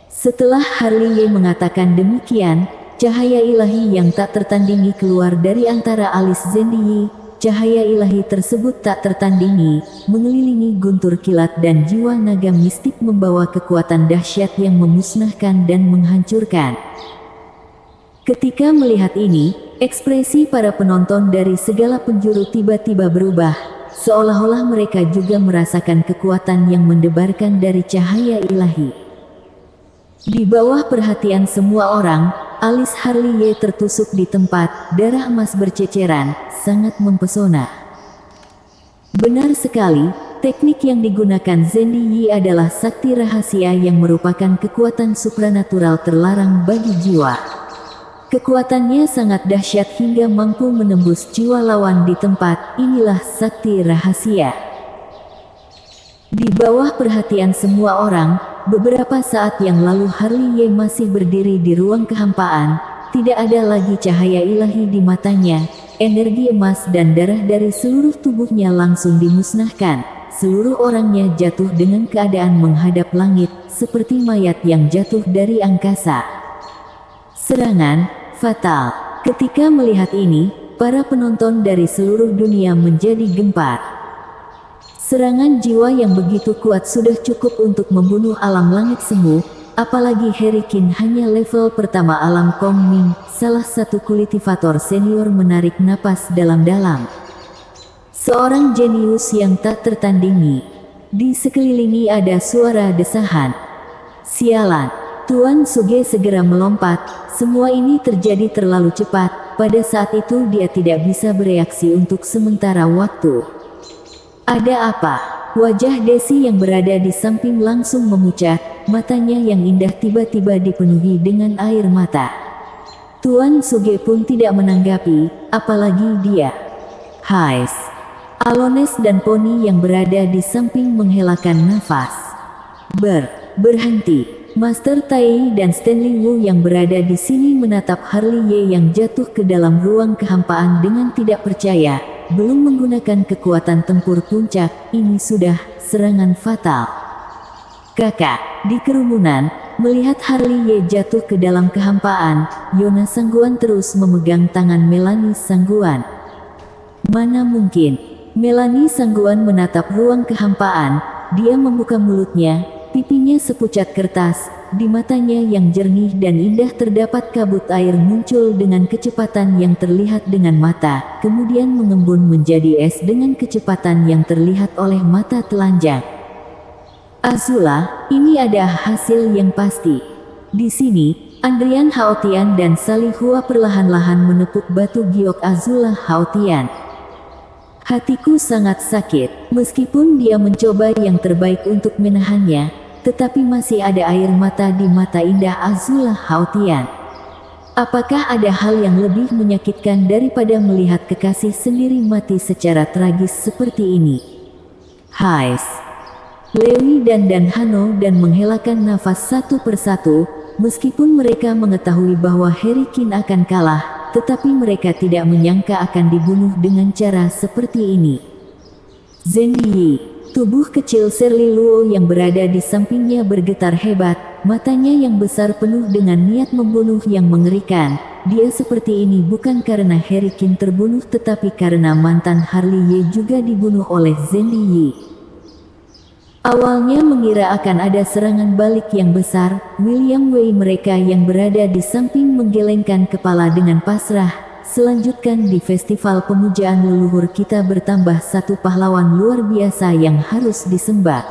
Setelah Harley Ye mengatakan demikian, cahaya ilahi yang tak tertandingi keluar dari antara alis Zheng Yi. Cahaya ilahi tersebut tak tertandingi, mengelilingi guntur kilat dan jiwa naga mistik membawa kekuatan dahsyat yang memusnahkan dan menghancurkan. Ketika melihat ini, ekspresi para penonton dari segala penjuru tiba-tiba berubah. Seolah-olah mereka juga merasakan kekuatan yang mendebarkan dari cahaya ilahi. Di bawah perhatian semua orang, alis Harley Ye tertusuk di tempat, darah emas berceceran, sangat mempesona. Benar sekali, teknik yang digunakan Zheng Yi adalah sakti rahasia yang merupakan kekuatan supranatural terlarang bagi jiwa. Kekuatannya sangat dahsyat hingga mampu menembus jiwa lawan di tempat. Inilah sakti rahasia. Di bawah perhatian semua orang, beberapa saat yang lalu Harley Ye masih berdiri di ruang kehampaan. Tidak ada lagi cahaya ilahi di matanya. Energi emas dan darah dari seluruh tubuhnya langsung dimusnahkan. Seluruh orangnya jatuh dengan keadaan menghadap langit, seperti mayat yang jatuh dari angkasa. Serangan fatal. Ketika melihat ini, para penonton dari seluruh dunia menjadi gempar. Serangan jiwa yang begitu kuat sudah cukup untuk membunuh alam langit semu, apalagi Harry Quinn hanya level pertama alam Kong Ming. Salah satu kultivator senior menarik napas dalam-dalam. Seorang jenius yang tak tertandingi. Di sekelilingi ada suara desahan. Sialan. Tuan Suge segera melompat. Semua ini terjadi terlalu cepat. Pada saat itu dia tidak bisa bereaksi untuk sementara waktu. Ada apa? Wajah Desi yang berada di samping langsung memucat, matanya yang indah tiba-tiba dipenuhi dengan air mata. Tuan Suge pun tidak menanggapi, apalagi dia. Hais. Alones dan Poni yang berada di samping menghelakan nafas. Berhenti. Master Tai dan Stanley Wu yang berada di sini menatap Harley Ye yang jatuh ke dalam ruang kehampaan dengan tidak percaya. Belum menggunakan kekuatan tempur puncak, ini sudah serangan fatal. Kakak, di kerumunan, melihat Harley Ye jatuh ke dalam kehampaan, Yona Sangguan terus memegang tangan Melanie Sangguan. Mana mungkin? Melanie Sangguan menatap ruang kehampaan, dia membuka mulutnya, pipinya sepucat kertas, di matanya yang jernih dan indah terdapat kabut air muncul dengan kecepatan yang terlihat dengan mata, kemudian mengembun menjadi es dengan kecepatan yang terlihat oleh mata telanjang. Azula, ini ada hasil yang pasti. Di sini, Andrian Haotian dan Salihua perlahan-lahan menepuk batu giok Azula Haotian. Hatiku sangat sakit, meskipun dia mencoba yang terbaik untuk menahannya, tetapi masih ada air mata di mata indah Azula Haotian. Apakah ada hal yang lebih menyakitkan daripada melihat kekasih sendiri mati secara tragis seperti ini? Hais. Lewi dan Hano dan menghelakan nafas satu persatu, meskipun mereka mengetahui bahwa Harry Kin akan kalah, tetapi mereka tidak menyangka akan dibunuh dengan cara seperti ini. Zhen Yi, tubuh kecil Shirley Luo yang berada di sampingnya bergetar hebat, matanya yang besar penuh dengan niat membunuh yang mengerikan. Dia seperti ini bukan karena Harry Kin terbunuh tetapi karena mantan Harley Ye juga dibunuh oleh Zhen Yi. Awalnya mengira akan ada serangan balik yang besar, William Wei mereka yang berada di samping menggelengkan kepala dengan pasrah. Selanjutkan di festival pemujaan leluhur kita bertambah satu pahlawan luar biasa yang harus disembah.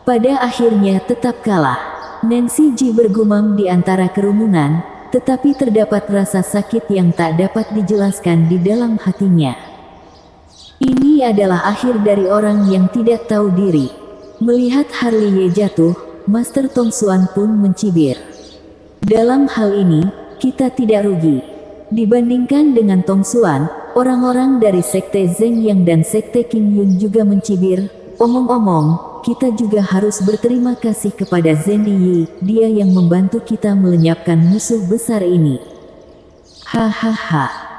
Pada akhirnya tetap kalah. Nancy Ji bergumam di antara kerumunan, tetapi terdapat rasa sakit yang tak dapat dijelaskan di dalam hatinya. Ini adalah akhir dari orang yang tidak tahu diri. Melihat Harley Ye jatuh, Master Tong Xuan pun mencibir. Dalam hal ini, kita tidak rugi. Dibandingkan dengan Tong Xuan, orang-orang dari Sekte Zheng Yang dan Sekte Qing Yun juga mencibir. Omong-omong, kita juga harus berterima kasih kepada Zhen Yi, dia yang membantu kita melenyapkan musuh besar ini. Hahaha.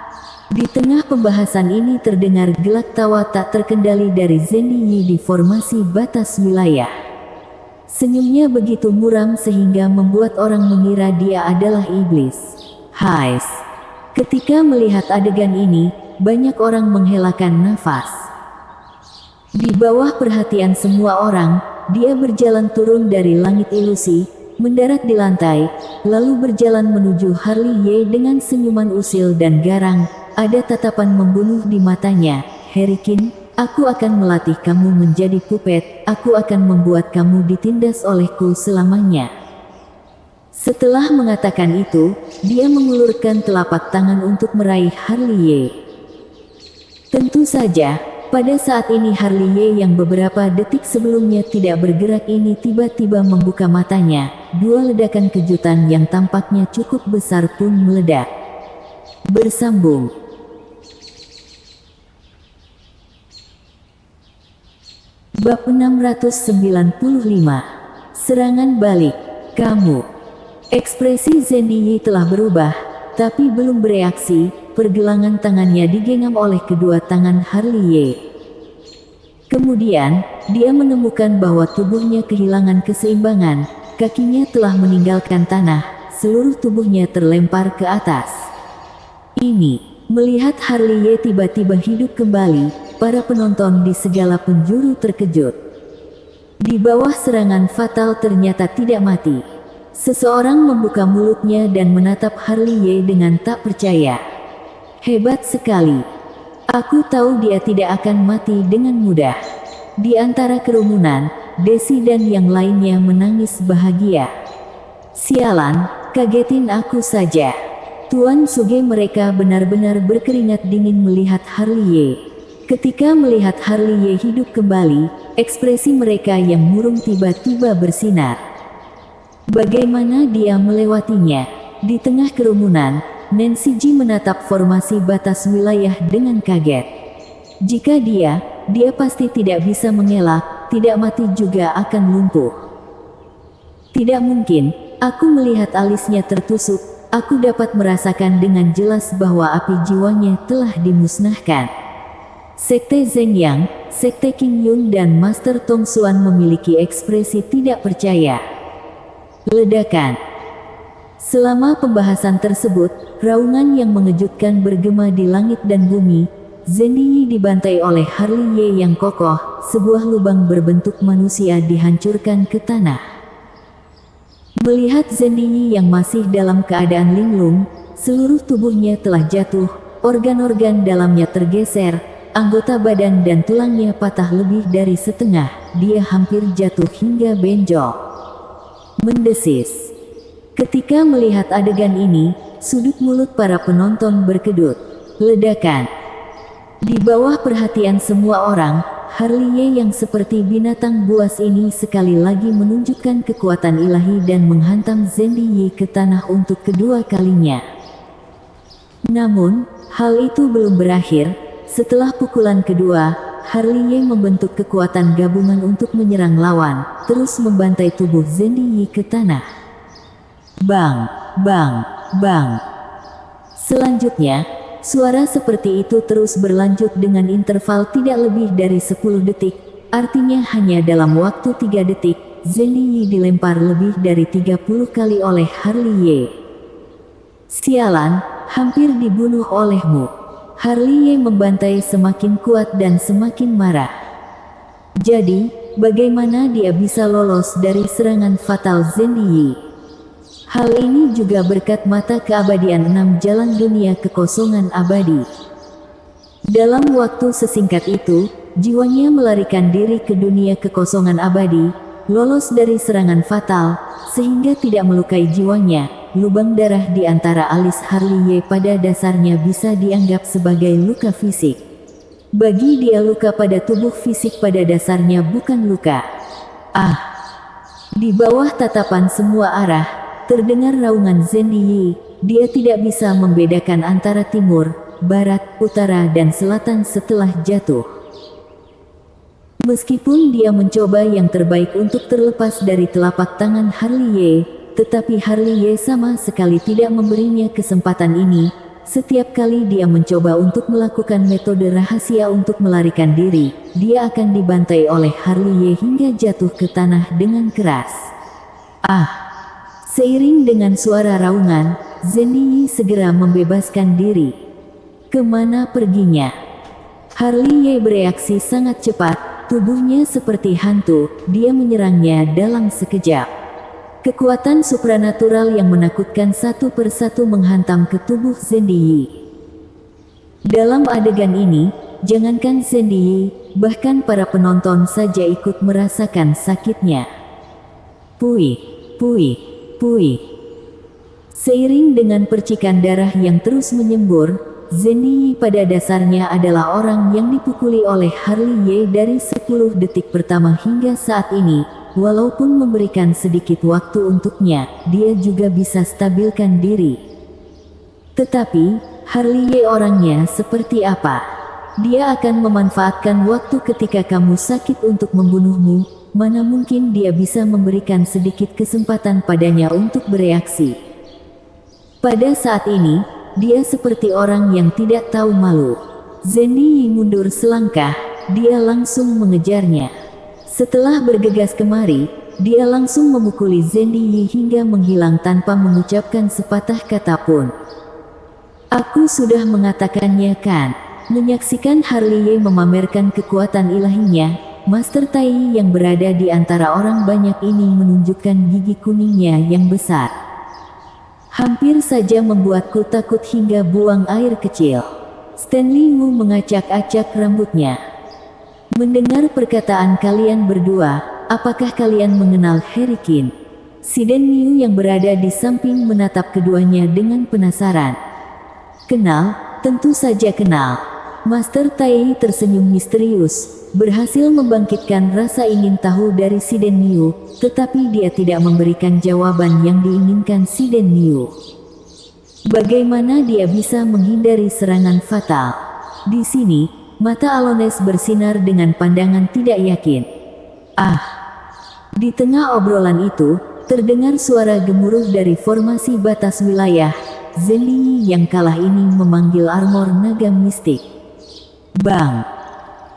Di tengah pembahasan ini terdengar gelak tawa tak terkendali dari Zhen Yi di formasi batas wilayah. Senyumnya begitu muram sehingga membuat orang mengira dia adalah iblis. Hais. Ketika melihat adegan ini, banyak orang menghelakan nafas. Di bawah perhatian semua orang, dia berjalan turun dari langit ilusi, mendarat di lantai, lalu berjalan menuju Harley Ye dengan senyuman usil dan garang. Ada tatapan membunuh di matanya. Harry Kin, aku akan melatih kamu menjadi puppet, aku akan membuat kamu ditindas olehku selamanya. Setelah mengatakan itu, dia mengulurkan telapak tangan untuk meraih Harley Ye. Tentu saja, pada saat ini Harley Ye yang beberapa detik sebelumnya tidak bergerak ini tiba-tiba membuka matanya. Dua ledakan kejutan yang tampaknya cukup besar pun meledak. Bersambung. Bab 695. Serangan balik. Kamu. Ekspresi Zhen Yi telah berubah, tapi belum bereaksi. Pergelangan tangannya digenggam oleh kedua tangan Harley Ye. Kemudian, dia menemukan bahwa tubuhnya kehilangan keseimbangan, kakinya telah meninggalkan tanah, seluruh tubuhnya terlempar ke atas. Ini, melihat Harley Ye tiba-tiba hidup kembali, para penonton di segala penjuru terkejut. Di bawah serangan fatal ternyata tidak mati. Seseorang membuka mulutnya dan menatap Harley Ye dengan tak percaya. Hebat sekali. Aku tahu dia tidak akan mati dengan mudah. Di antara kerumunan, Desi dan yang lainnya menangis bahagia. Sialan, kagetin aku saja. Tuan Suge mereka benar-benar berkeringat dingin melihat Harley Ye. Ketika melihat Harley Ye hidup kembali, ekspresi mereka yang murung tiba-tiba bersinar. Bagaimana dia melewatinya? Di tengah kerumunan, Nancy Ji menatap formasi batas wilayah dengan kaget. Jika dia pasti tidak bisa mengelak, tidak mati juga akan lumpuh. Tidak mungkin, aku melihat alisnya tertusuk, aku dapat merasakan dengan jelas bahwa api jiwanya telah dimusnahkan. Sekte Zheng Yang, Sekte Qing Yun dan Master Tong Xuan memiliki ekspresi tidak percaya. Ledakan. Selama pembahasan tersebut, raungan yang mengejutkan bergema di langit dan bumi. Zhen Yi dibantai oleh Harley Ye yang kokoh, sebuah lubang berbentuk manusia dihancurkan ke tanah. Melihat Zhen Yi yang masih dalam keadaan linglung, seluruh tubuhnya telah jatuh, organ-organ dalamnya tergeser, anggota badan dan tulangnya patah lebih dari setengah, dia hampir jatuh hingga benjol. Mendesis. Ketika melihat adegan ini, sudut mulut para penonton berkedut. Ledakan. Di bawah perhatian semua orang, Harley Ye yang seperti binatang buas ini sekali lagi menunjukkan kekuatan ilahi dan menghantam Zhen Yi ke tanah untuk kedua kalinya. Namun, hal itu belum berakhir. Setelah pukulan kedua, Harley Ye membentuk kekuatan gabungan untuk menyerang lawan, terus membantai tubuh Zhen Yi ke tanah. Bang, bang, bang. Selanjutnya, suara seperti itu terus berlanjut dengan interval tidak lebih dari 10 detik, artinya hanya dalam waktu 3 detik, Zhen Yi dilempar lebih dari 30 kali oleh Harley Ye. Sialan, hampir dibunuh olehmu. Harley Ye membantai semakin kuat dan semakin marah. Jadi, bagaimana dia bisa lolos dari serangan fatal Zhen Yi? Hal ini juga berkat mata keabadian 6 jalan dunia kekosongan abadi. Dalam waktu sesingkat itu, jiwanya melarikan diri ke dunia kekosongan abadi, lolos dari serangan fatal, sehingga tidak melukai jiwanya. Lubang darah di antara alis Harley Ye pada dasarnya bisa dianggap sebagai luka fisik. Bagi dia luka pada tubuh fisik pada dasarnya bukan luka. Di bawah tatapan semua arah, terdengar raungan Zhen Yi. Dia tidak bisa membedakan antara timur, barat, utara dan selatan setelah jatuh. Meskipun dia mencoba yang terbaik untuk terlepas dari telapak tangan Harley Ye, tetapi Harley Ye sama sekali tidak memberinya kesempatan ini. Setiap kali dia mencoba untuk melakukan metode rahasia untuk melarikan diri, dia akan dibantai oleh Harley Ye hingga jatuh ke tanah dengan keras. Seiring dengan suara raungan, Zhen Yi segera membebaskan diri. Kemana perginya? Harley Ye bereaksi sangat cepat, tubuhnya seperti hantu, dia menyerangnya dalam sekejap. Kekuatan supranatural yang menakutkan satu persatu menghantam ke tubuh Zhen Yi. Dalam adegan ini, jangankan Zhen Yi, bahkan para penonton saja ikut merasakan sakitnya. Puih, puih, puih. Seiring dengan percikan darah yang terus menyembur, Zhen Yi pada dasarnya adalah orang yang dipukuli oleh Harley Ye dari 10 detik pertama hingga saat ini. Walaupun memberikan sedikit waktu untuknya, dia juga bisa stabilkan diri. Tetapi, Harley Ye orangnya seperti apa? Dia akan memanfaatkan waktu ketika kamu sakit untuk membunuhmu. Mana mungkin dia bisa memberikan sedikit kesempatan padanya untuk bereaksi. Pada saat ini, dia seperti orang yang tidak tahu malu. Zhen Yi mundur selangkah, dia langsung mengejarnya. Setelah bergegas kemari, dia langsung memukuli Zhen Yi hingga menghilang tanpa mengucapkan sepatah kata pun. Aku sudah mengatakannya kan? Menyaksikan Harley Ye memamerkan kekuatan ilahinya, Master Tai yang berada di antara orang banyak ini menunjukkan gigi kuningnya yang besar. Hampir saja membuatku takut hingga buang air kecil. Stanley Wu mengacak-acak rambutnya. Mendengar perkataan kalian berdua, apakah kalian mengenal Harry Qin? Si Den Miu yang berada di samping menatap keduanya dengan penasaran. Kenal, tentu saja kenal. Master Tai tersenyum misterius, berhasil membangkitkan rasa ingin tahu dari si Den Niu, tetapi dia tidak memberikan jawaban yang diinginkan si Den Niu. Bagaimana dia bisa menghindari serangan fatal? Di sini, mata Alones bersinar dengan pandangan tidak yakin. Di tengah obrolan itu, terdengar suara gemuruh dari formasi batas wilayah. Zenli yang kalah ini memanggil armor naga mistik. Bang!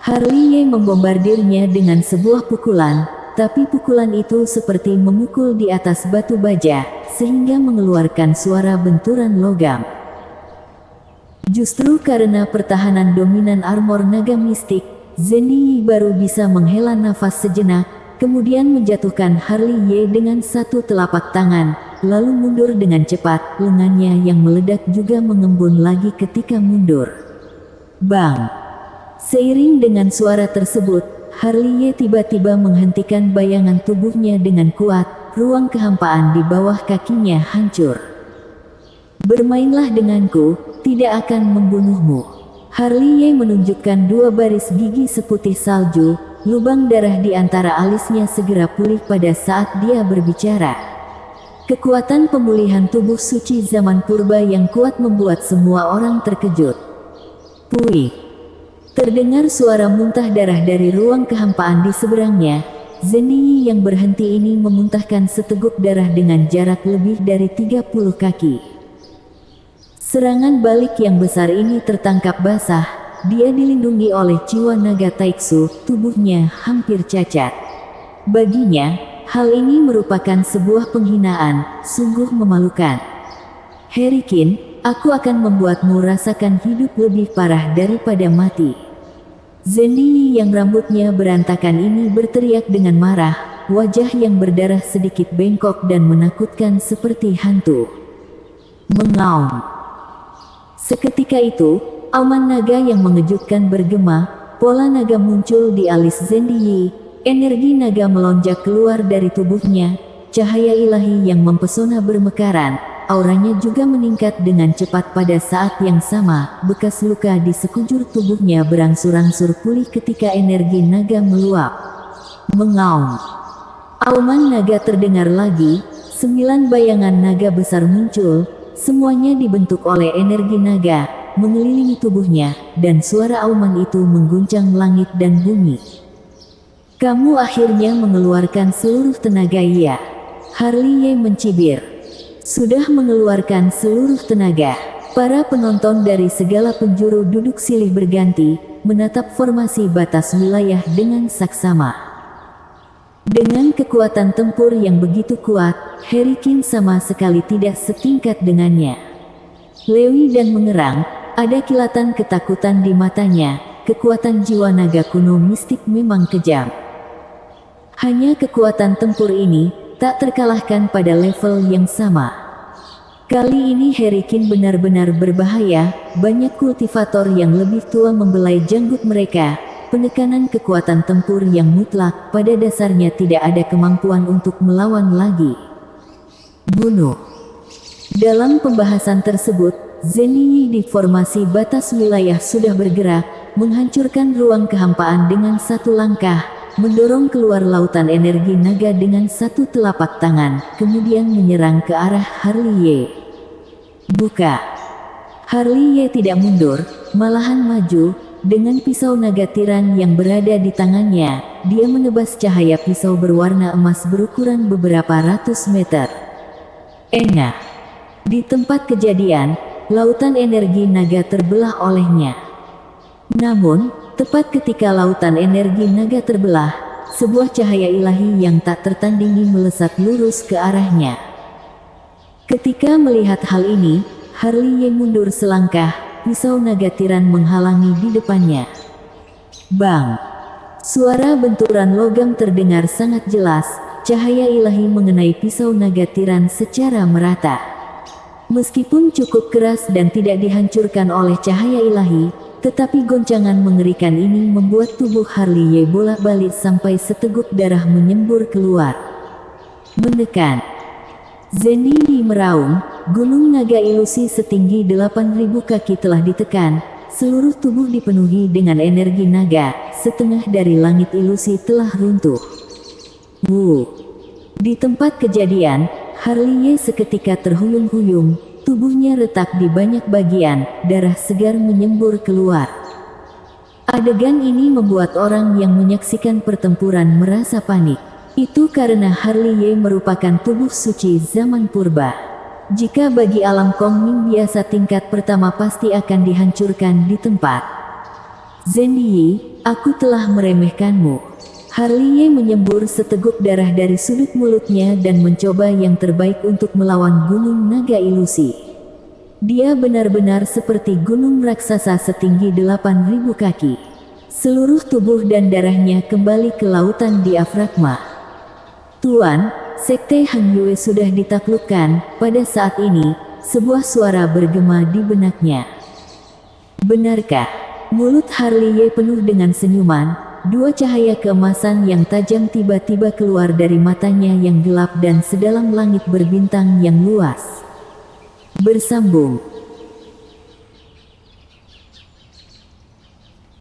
Harley membombardirnya dengan sebuah pukulan, tapi pukulan itu seperti memukul di atas batu baja, sehingga mengeluarkan suara benturan logam. Justru karena pertahanan dominan armor naga mistik, Zenli baru bisa menghela nafas sejenak, kemudian menjatuhkan Harley dengan satu telapak tangan, lalu mundur dengan cepat, lengannya yang meledak juga mengembun lagi ketika mundur. Bang! Seiring dengan suara tersebut, Harley tiba-tiba menghentikan bayangan tubuhnya dengan kuat, ruang kehampaan di bawah kakinya hancur. Bermainlah denganku, tidak akan membunuhmu. Harley menunjukkan dua baris gigi seputih salju, lubang darah di antara alisnya segera pulih pada saat dia berbicara. Kekuatan pemulihan tubuh suci zaman purba yang kuat membuat semua orang terkejut. Puih! Terdengar suara muntah darah dari ruang kehampaan di seberangnya. Zenli yang berhenti ini memuntahkan seteguk darah dengan jarak lebih dari 30 kaki. Serangan balik yang besar ini tertangkap basah. Dia dilindungi oleh jiwa naga Taiksu, tubuhnya hampir cacat. Baginya, hal ini merupakan sebuah penghinaan, sungguh memalukan. Herikin, aku akan membuatmu rasakan hidup lebih parah daripada mati. Zenli yang rambutnya berantakan ini berteriak dengan marah, wajah yang berdarah sedikit bengkok dan menakutkan seperti hantu. Mengaum. Seketika itu, auman naga yang mengejutkan bergema, pola naga muncul di alis Zenli, energi naga melonjak keluar dari tubuhnya, cahaya ilahi yang mempesona bermekaran, auranya juga meningkat dengan cepat pada saat yang sama, bekas luka di sekujur tubuhnya berangsur-angsur pulih ketika energi naga meluap. Mengaum. Auman naga terdengar lagi, 9 bayangan naga besar muncul, semuanya dibentuk oleh energi naga, mengelilingi tubuhnya, dan suara auman itu mengguncang langit dan bumi. Kamu akhirnya mengeluarkan seluruh tenaga ya. Harley mencibir. Sudah mengeluarkan seluruh tenaga. Para penonton dari segala penjuru duduk silih berganti, menatap formasi batas wilayah dengan saksama. Dengan kekuatan tempur yang begitu kuat, Herikin sama sekali tidak setingkat dengannya. Lewi dan mengerang, ada kilatan ketakutan di matanya, kekuatan jiwa naga kuno mistik memang kejam. Hanya kekuatan tempur ini, tak terkalahkan pada level yang sama. Kali ini Herikin benar-benar berbahaya, banyak kultivator yang lebih tua membelai janggut mereka, penekanan kekuatan tempur yang mutlak, pada dasarnya tidak ada kemampuan untuk melawan lagi. Bunuh. Dalam pembahasan tersebut, Zenli di formasi batas wilayah sudah bergerak, menghancurkan ruang kehampaan dengan satu langkah, mendorong keluar lautan energi naga dengan satu telapak tangan, kemudian menyerang ke arah Harley. Buka. Harley tidak mundur, malahan maju, dengan pisau naga tiran yang berada di tangannya, dia menebas cahaya pisau berwarna emas berukuran beberapa ratus meter. Engah. Di tempat kejadian, lautan energi naga terbelah olehnya. Namun, tepat ketika lautan energi naga terbelah, sebuah cahaya ilahi yang tak tertandingi melesat lurus ke arahnya. Ketika melihat hal ini, Harley mundur selangkah, pisau naga tiran menghalangi di depannya. Bang! Suara benturan logam terdengar sangat jelas, cahaya ilahi mengenai pisau naga tiran secara merata. Meskipun cukup keras dan tidak dihancurkan oleh cahaya ilahi, tetapi goncangan mengerikan ini membuat tubuh Harley bolak-balik sampai seteguk darah menyembur keluar. Menekan. Zenli meraung, gunung naga ilusi setinggi 8.000 kaki telah ditekan, seluruh tubuh dipenuhi dengan energi naga, setengah dari langit ilusi telah runtuh. Wu. Di tempat kejadian, Harley seketika terhuyung-huyung, tubuhnya retak di banyak bagian, darah segar menyembur keluar. Adegan ini membuat orang yang menyaksikan pertempuran merasa panik. Itu karena Harley merupakan tubuh suci zaman purba. Jika bagi alam Kongming biasa tingkat pertama pasti akan dihancurkan di tempat. Zenyi, aku telah meremehkanmu. Harley menyembur seteguk darah dari sudut mulutnya dan mencoba yang terbaik untuk melawan gunung naga ilusi. Dia benar-benar seperti gunung raksasa setinggi 8.000 kaki. Seluruh tubuh dan darahnya kembali ke lautan diafragma. Tuan, Sekte Hang Yue sudah ditaklukkan. Pada saat ini, sebuah suara bergema di benaknya. Benarkah? Mulut Harley penuh dengan senyuman, dua cahaya keemasan yang tajam tiba-tiba keluar dari matanya yang gelap dan sedalam langit berbintang yang luas. Bersambung.